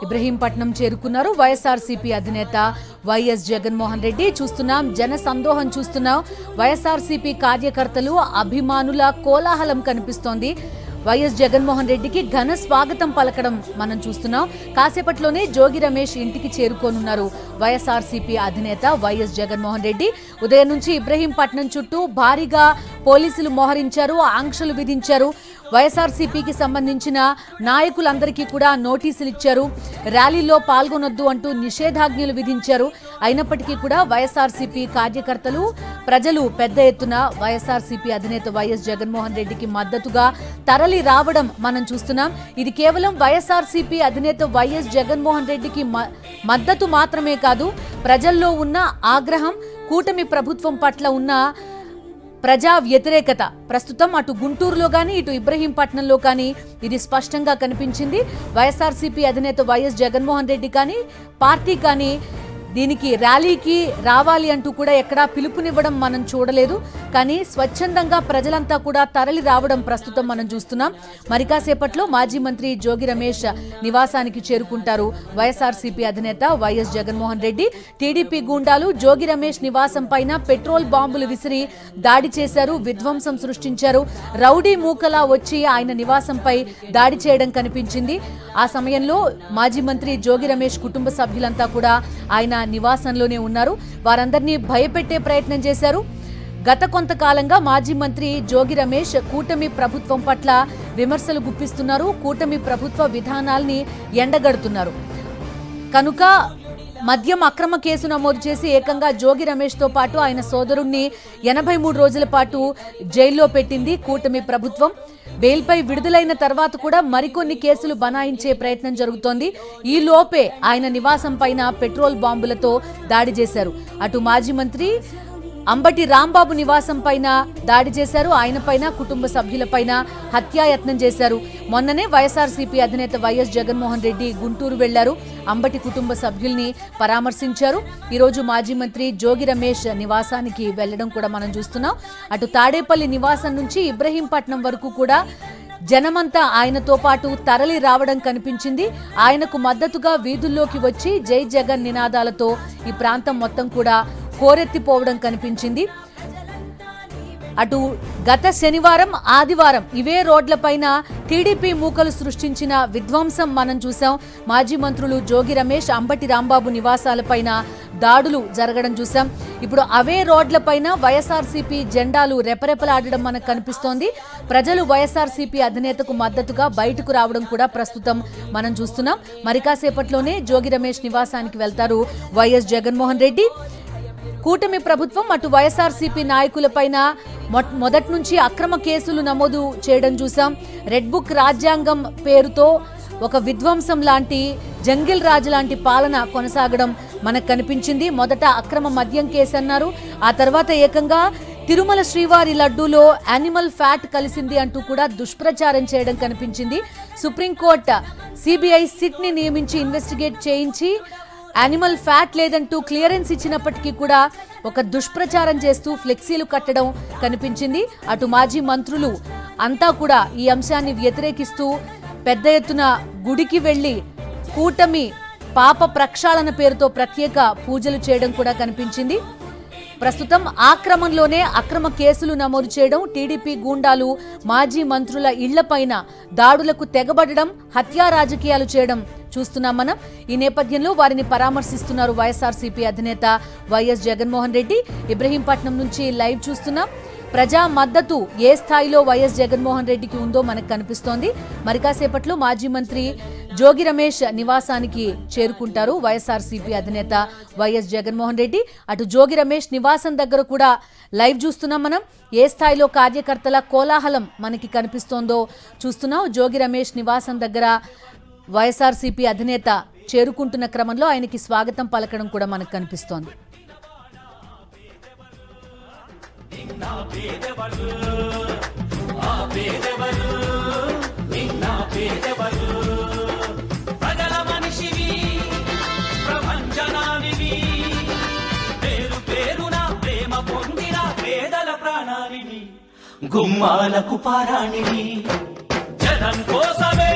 ఇబ్రహీంపట్నం చేరుకున్నారు వైఎస్ఆర్సీపీ అధినేత వైఎస్ జగన్మోహన్ రెడ్డి. చూస్తున్నాం జన సందోహం చూస్తున్నాం. వైఎస్ఆర్సీపీ కార్యకర్తలు అభిమానుల కోలాహలం కనిపిస్తోంది. వైఎస్ జగన్మోహన్ రెడ్డికి ఘన స్వాగతం పలకడం మనం చూస్తున్నాం. కాసేపట్లోనే జోగి రమేష్ ఇంటికి చేరుకోనున్నారు వైఎస్ఆర్సీపీ అధినేత వైఎస్ జగన్మోహన్ రెడ్డి. ఉదయం నుంచి ఇబ్రహీంపట్నం చుట్టూ భారీగా పోలీసులు మోహరించారు, ఆంక్షలు విధించారు. వైఎస్ఆర్సీపీకి సంబంధించిన నాయకులందరికీ కూడా నోటీసులు ఇచ్చారు. ర్యాలీలో పాల్గొనొద్దు అంటూ నిషేధాజ్ఞలు విధించారు. అయినప్పటికీ కూడా వైఎస్ఆర్సీపీ కార్యకర్తలు, ప్రజలు పెద్ద ఎత్తున వైఎస్ఆర్సీపీ అధినేత వైఎస్ జగన్మోహన్ రెడ్డికి మద్దతుగా తరలి రావడం మనం చూస్తున్నాం. ఇది కేవలం వైఎస్ఆర్సీపీ అధినేత వైఎస్ జగన్మోహన్ రెడ్డికి మద్దతు మాత్రమే కాదు, ప్రజల్లో ఉన్న ఆగ్రహం, కూటమి ప్రభుత్వం పట్ల ఉన్న ప్రజా వ్యతిరేకత ప్రస్తుతం అటు గుంటూరులో కానీ ఇటు ఇబ్రహీంపట్నంలో కానీ ఇది స్పష్టంగా కనిపించింది. వైఎస్ఆర్సీపీ అధినేత వైఎస్ జగన్మోహన్ రెడ్డి కానీ పార్టీ కానీ దీనికి ర్యాలీకి రావాలి అంటూ కూడా ఎక్కడా పిలుపునివ్వడం మనం చూడలేదు. కానీ స్వచ్ఛందంగా ప్రజలంతా కూడా తరలి రావడం ప్రస్తుతం మనం చూస్తున్నాం. మరి కాసేపట్లో మాజీ మంత్రి జోగి రమేష్ నివాసానికి చేరుకుంటారు వైఎస్ఆర్సీపీ అధినేత వైఎస్ జగన్మోహన్ రెడ్డి. టీడీపీ గూండాలు జోగి రమేష్ నివాసం పైన పెట్రోల్ బాంబులు విసిరి దాడి చేశారు, విధ్వంసం సృష్టించారు. రౌడీ మూకలా వచ్చి ఆయన నివాసంపై దాడి చేయడం కనిపించింది. ఆ సమయంలో మాజీ మంత్రి జోగి రమేష్ కుటుంబ సభ్యులంతా కూడా ఆయన నివాసంలోనే ఉన్నారు. వారందరినీ భయపెట్టే ప్రయత్నం చేశారు. గత కొంతకాలంగా మాజీ మంత్రి జోగి రమేష్ కూటమి ప్రభుత్వం పట్ల విమర్శలు గుప్పిస్తున్నారు, కూటమి ప్రభుత్వ విధానాల్ని ఎండగడుతున్నారు. కనుక మద్యం అక్రమ కేసు నమోదు చేసి ఏకంగా జోగి రమేష్ తో పాటు ఆయన సోదరుణ్ణి 83 రోజుల పాటు జైల్లో పెట్టింది కూటమి ప్రభుత్వం. బెయిల్పై విడుదలైన తర్వాత కూడా మరికొన్ని కేసులు బనాయించే ప్రయత్నం జరుగుతోంది. ఈ లోపే ఆయన నివాసం పైన పెట్రోల్ బాంబులతో దాడి చేశారు. అటు మాజీ మంత్రి అంబటి రాంబాబు నివాసం పైన దాడి చేశారు. ఆయన పైన, కుటుంబ సభ్యులపైన హత్యాయత్నం చేశారు. మొన్ననే వైఎస్ఆర్సీపీ అధినేత వైఎస్ జగన్మోహన్ రెడ్డి గుంటూరు వెళ్లారు. అంబటి కుటుంబ సభ్యుల్ని పరామర్శించారు. ఈరోజు మాజీ మంత్రి జోగి రమేష్ నివాసానికి వెళ్లడం కూడా మనం చూస్తున్నాం. అటు తాడేపల్లి నివాసం నుంచి ఇబ్రహీంపట్నం వరకు కూడా జనమంతా ఆయనతో పాటు తరలి రావడం కనిపించింది. ఆయనకు మద్దతుగా వీధుల్లోకి వచ్చి జై జగన్ నినాదాలతో ఈ ప్రాంతం మొత్తం కూడా కోరెత్తిపోవడం కనిపించింది. అటు గత శనివారం, ఆదివారం ఇవే రోడ్లపైన టీడీపీ మూకలు సృష్టించిన విధ్వంసం మనం చూసాం. మాజీ మంత్రులు జోగి రమేష్, అంబటి రాంబాబు నివాసాలపైన దాడులు జరగడం చూసాం. ఇప్పుడు అవే రోడ్లపైన వైఎస్ఆర్సీపీ జెండాలు రెపరెపలాడడం మనకు కనిపిస్తోంది. ప్రజలు వైఎస్ఆర్సీపీ అధినేతకు మద్దతుగా బయటకు రావడం కూడా ప్రస్తుతం మనం చూస్తున్నాం. మరి కాసేపట్లోనే జోగి రమేష్ నివాసానికి వెళ్తారు వైఎస్ జగన్మోహన్ రెడ్డి. కూటమి ప్రభుత్వం అటు వైఎస్ఆర్సీపీ నాయకులపైన మొదటి నుంచి అక్రమ కేసులు నమోదు చేయడం చూసాం. రెడ్ బుక్ రాజ్యాంగం పేరుతో ఒక విధ్వంసం లాంటి, జంగిల్ రాజు లాంటి పాలన కొనసాగడం మనకు కనిపించింది. మొదట అక్రమ మద్యం కేసు అన్నారు, ఆ తర్వాత ఏకంగా తిరుమల శ్రీవారి లడ్డూలో యానిమల్ ఫ్యాట్ కలిసింది అంటూ కూడా దుష్ప్రచారం చేయడం కనిపించింది. సుప్రీంకోర్టు సిబిఐ సిట్ ని నియమించి ఇన్వెస్టిగేట్ చేయించి యానిమల్ ఫ్యాట్ లేదంటూ క్లియరెన్స్ ఇచ్చినప్పటికీ కూడా ఒక దుష్ప్రచారం చేస్తూ ఫ్లెక్సీలు కట్టడం కనిపించింది. అటు మాజీ మంత్రులు అంతా కూడా ఈ అంశాన్ని వ్యతిరేకిస్తూ పెద్ద ఎత్తున గుడికి వెళ్లి కూటమి పాప ప్రక్షాళన పేరుతో ప్రత్యేక పూజలు చేయడం కూడా కనిపించింది. ప్రస్తుతం ఆ క్రమంలోనే అక్రమ కేసులు నమోదు చేయడం, టీడీపీ గూండాలు మాజీ మంత్రుల ఇళ్లపైన దాడులకు తెగబడడం, హత్యా రాజకీయాలు చేయడం చూస్తున్నాం మనం. ఈ నేపథ్యంలో వారిని పరామర్శిస్తున్నారు వైఎస్ఆర్సీపీ అధినేత వైఎస్ జగన్మోహన్ రెడ్డి. ఇబ్రహీంపట్నం నుంచి లైవ్ చూస్తున్నాం. ప్రజా మద్దతు ఏ స్థాయిలో వైఎస్ జగన్మోహన్ రెడ్డికి ఉందో మనకు కనిపిస్తోంది. మరి కాసేపట్లో మాజీ మంత్రి జోగి రమేష్ నివాసానికి చేరుకుంటారు వైఎస్ఆర్సీపీ అధినేత వైఎస్ జగన్మోహన్ రెడ్డి. అటు జోగి రమేష్ నివాసం దగ్గర కూడా లైవ్ చూస్తున్నాం మనం. ఏ స్థాయిలో కార్యకర్తల కోలాహలం మనకి కనిపిస్తోందో చూస్తున్నాం. జోగి రమేష్ నివాసం దగ్గర వైఎస్ఆర్సీపీ అధినేత చేరుకుంటున్న క్రమంలో ఆయనకి స్వాగతం పలకడం కూడా మనకు కనిపిస్తోంది. గుమ్మాలకు పారాణివి జనం కోసమే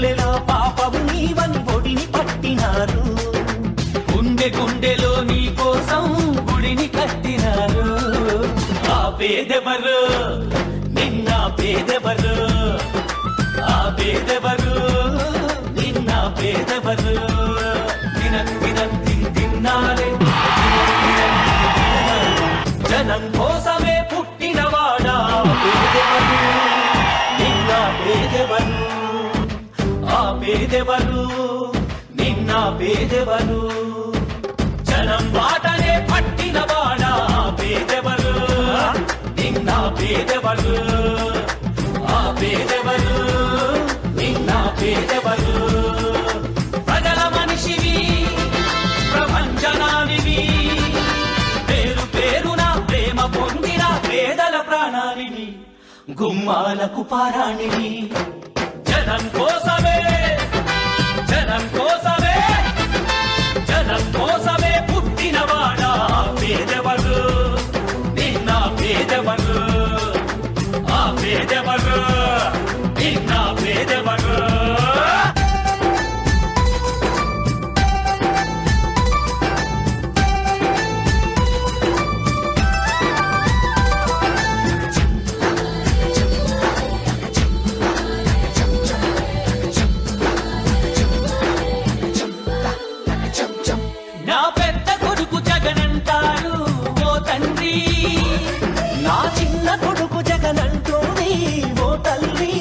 పల్లెలో పాపము నీవని ఒడిని పట్టినారు. గుండె గుండెలో నీ కోసం గుడిని కట్టినారు. ఆ పేదెవరు నిన్న పేదెవరు, ఆ పేదెవరు నిన్న పేదెవరు. తిన్నారే జనం కోసమే పుట్టినవాడా పేదెవరు, నిన్న పేదెవరు, ఆ పేదెవరు నిన్న పేదెవరు. జనం బాటనే పట్టినవాడా పేదెవరు, నిన్న పేదెవరు, ఆ పేదెవరు నిన్న పేదెవరు. ప్రజల మనిషివి ప్రపంచనానివి, పేరు పేరున ప్రేమ పొందిన పేదల ప్రాణానివి, గుమ్మాలకు పారాణివి. జనం కోసమే జనం కోసమే జనం కోసమే పుట్టినవాడా పేదెవరు, నిన్న పేదెవరు, ఆ పేదెవరు నిన్న పేదెవరు. నా పెద్ద కొడుకు జగనంటారు ఓ తండ్రి, నా చిన్న కొడుకు జగనంటోంది ఓ తల్లి.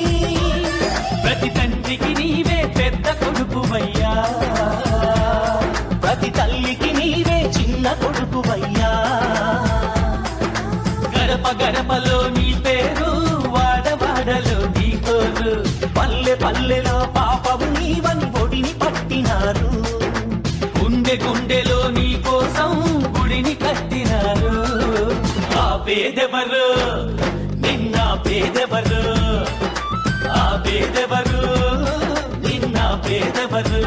ప్రతి తండ్రికి నీవే పెద్ద కొడుకువయ్యా, ప్రతి తల్లికి నీవే చిన్న కొడుకువయ్యా. గడప గడపలో నీ పేరు, వాడవాడలో నీ కోరు. పల్లె పల్లెలో పాపము నీవని ఒడిని పట్టినారు. గుండె గుండెలో నీ కోసం గుడిని కట్టినారు. ఆ పేదెవరు నిన్న పేదెవరు, ఆ పేదెవరు నిన్న పేదెవరు.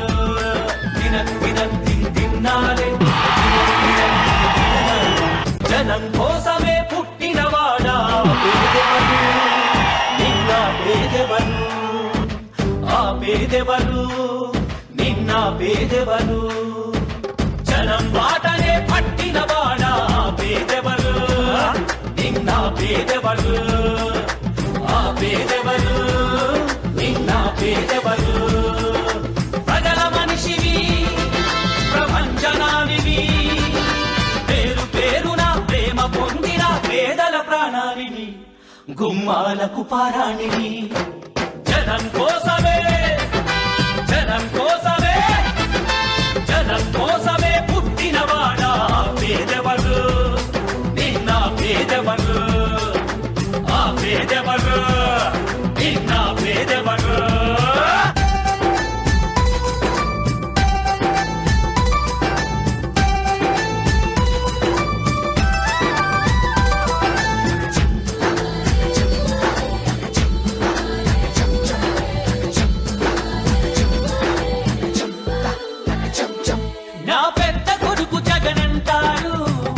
తిన్నారే జనం కోసమే పుట్టినవాడా పేదెవరు, నిన్న పేదెవరు, ఆ పేదెవరు నిన్న పేదెవరు. జనం బాటనే పట్టినవాడా పేదెవరు, నిన్న పేదెవరు, ఆ పేదెవరు నిన్న పేదెవరు. ప్రజల మనిషివి ప్రపంచనానివి, పేరు పేరున ప్రేమ పొందిన పేదల ప్రాణానివి, గుమ్మాలకు పారాణివి. జనం కోసమే జనం కోసమే జనం కోసమే పుట్టినవాడా పేదెవరు, నిన్న పేదెవరు, ఆ పేదెవరు నిన్న పేదెవరు. నా పెద్ద కొడుకు జగనంటారు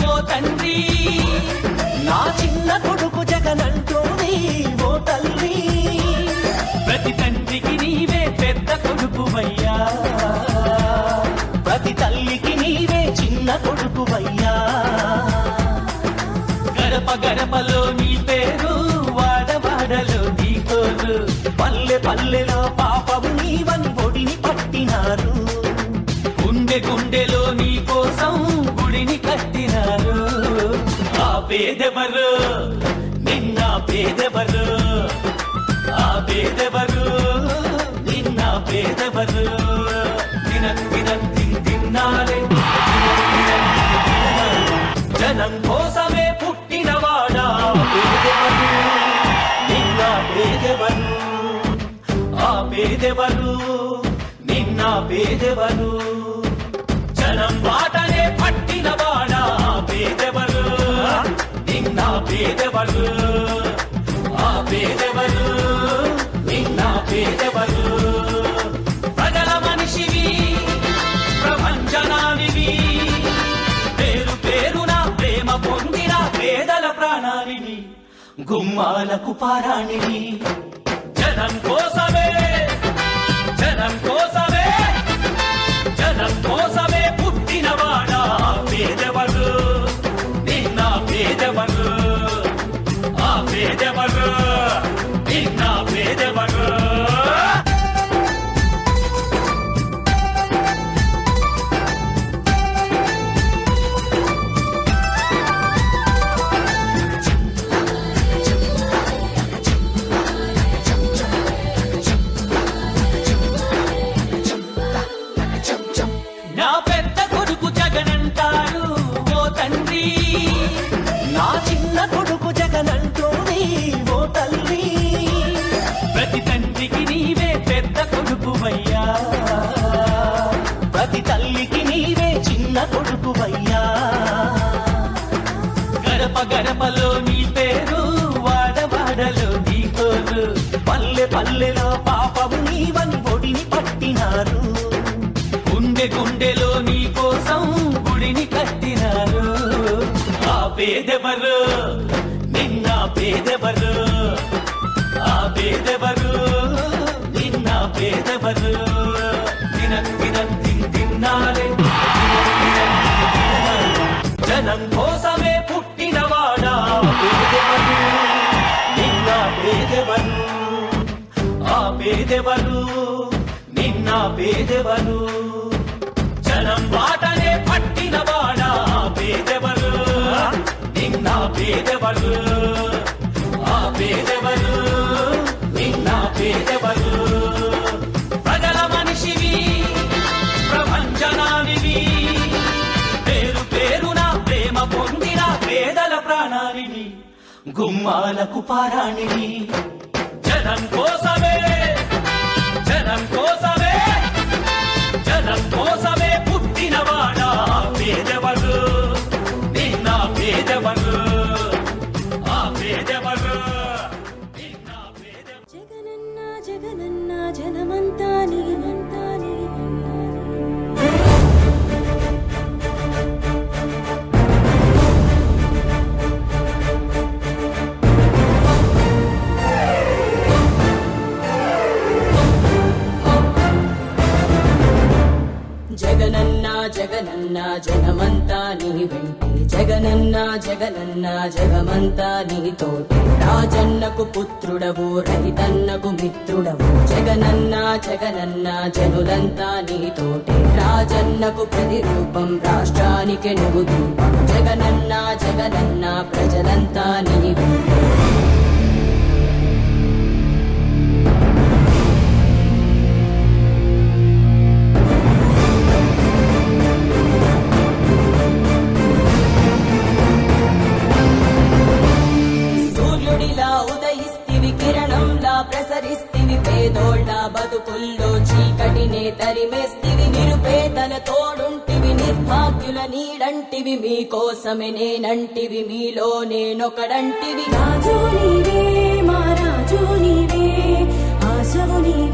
ఓ తండ్రి, నా చిన్న కొడుకు జగనంటోంది ఓ తల్లి. ప్రతి తండ్రికి నీవే పెద్ద కొడుకువయ్యా, ప్రతి తల్లికి నీవే చిన్న కొడుకువయ్యా. గడప గడపలో నీ పేరు, వాడవాడలో నీ కోరు. పల్లె పల్లెలో పాపము నీవని ఒడిని పట్టినారు. గుండె గుండెలో నీ కోసం గుడిని కట్టినారు. ఆ పేదెవరు నిన్న పేదెవరు, ఆ పేదెవరు నిన్న పేదెవరు. తిన్నారే జనం కోసమే పుట్టినవాడా పేదెవరు, నిన్న పేదెవరు, ఆ పేదెవరు నిన్న పేదెవరు. జనం బాటనే పట్టినవాడా పేదెవరు, నిన్న పేదెవరు, ఆ పేదెవరు నిన్న పేదెవరు. ప్రజల మనిషివి ప్రపంచనానివి, పేరు పేరున ప్రేమ పొందిన పేదల ప్రాణానివి, గుమ్మాలకు పారాణివి. జనం కోసమే జనం కోసమే పుట్టినవాడా పేదవరు నిన్న పేదవరు ఆ పేదవరు నిన్న పేదవరు నా పెద్ద కొడుకు జగనంటారు ఓ తండ్రి నా చిన్న కొడుకు జగనంటోని ఓ తల్లి ప్రతి తండ్రికి నీవే పెద్ద కొడుకువయ్యా ప్రతి తల్లికి నీవే చిన్న కొడుకువయ్యా గడప గడపలో నీ పేరు వాడవాడలో నీ కోరు పల్లె పల్లెలో పాపము నీవని ఒడిని పట్టినారు గుండె గుండెలో నీ కోసం గుడిని కట్టినారు ఆ పేదెవరు నిన్న పేదెవరు ఆ పేదెవరు నిన్న పేదెవరు తిన్నారే జనం కోసమే పుట్టినవాడా పేదెవరు నిన్న పేదెవరు ఆ పేదెవరు నిన్న పేదెవరు జనం బాటనే పట్టినవాడా పేదెవరు నిన్న పేదెవరు ఆ పేదెవరు నిన్న పేదెవరు ప్రజల మనిషివి ప్రపంచనానివి పేరు పేరున ప్రేమ పొందిన పేదల ప్రాణానివి గుమ్మాలకు పారాణివి జనం కోసమే పుట్టినవాడా పేదవరు నిన్న పేదవరు ఆ పేదవరు నిన్న పేదవరు జగనన్న జగనన్న జనమంతా నీనంతా జగనన్న జగనన్న జనమంతా నీ వెంటే జగనన్న జగనన్న జగమంతా నీతోటి రాజన్నకు పుత్రుడవు రైతన్నకు మిత్రుడవు జగనన్న జగనన్న జనులంతా నీతోటి రాజన్నకు ప్రతిరూపం రాష్ట్రానికి నువ్వు రూపం జగనన్న జగనన్న ప్రజలంతా నీ వెంటే ప్రసరిస్తివి పేదోళ్ళ బతుకుల్లో చీకటినే తరిమేస్తివి నిరుపేదల తోడుంటివి నిర్భాగ్యుల నీడంటివి మీకోసమే నేనంటివి మీలో నేనొకడంటివి రాజు నీవే మా రాజు నీవే ఆశవు నీవే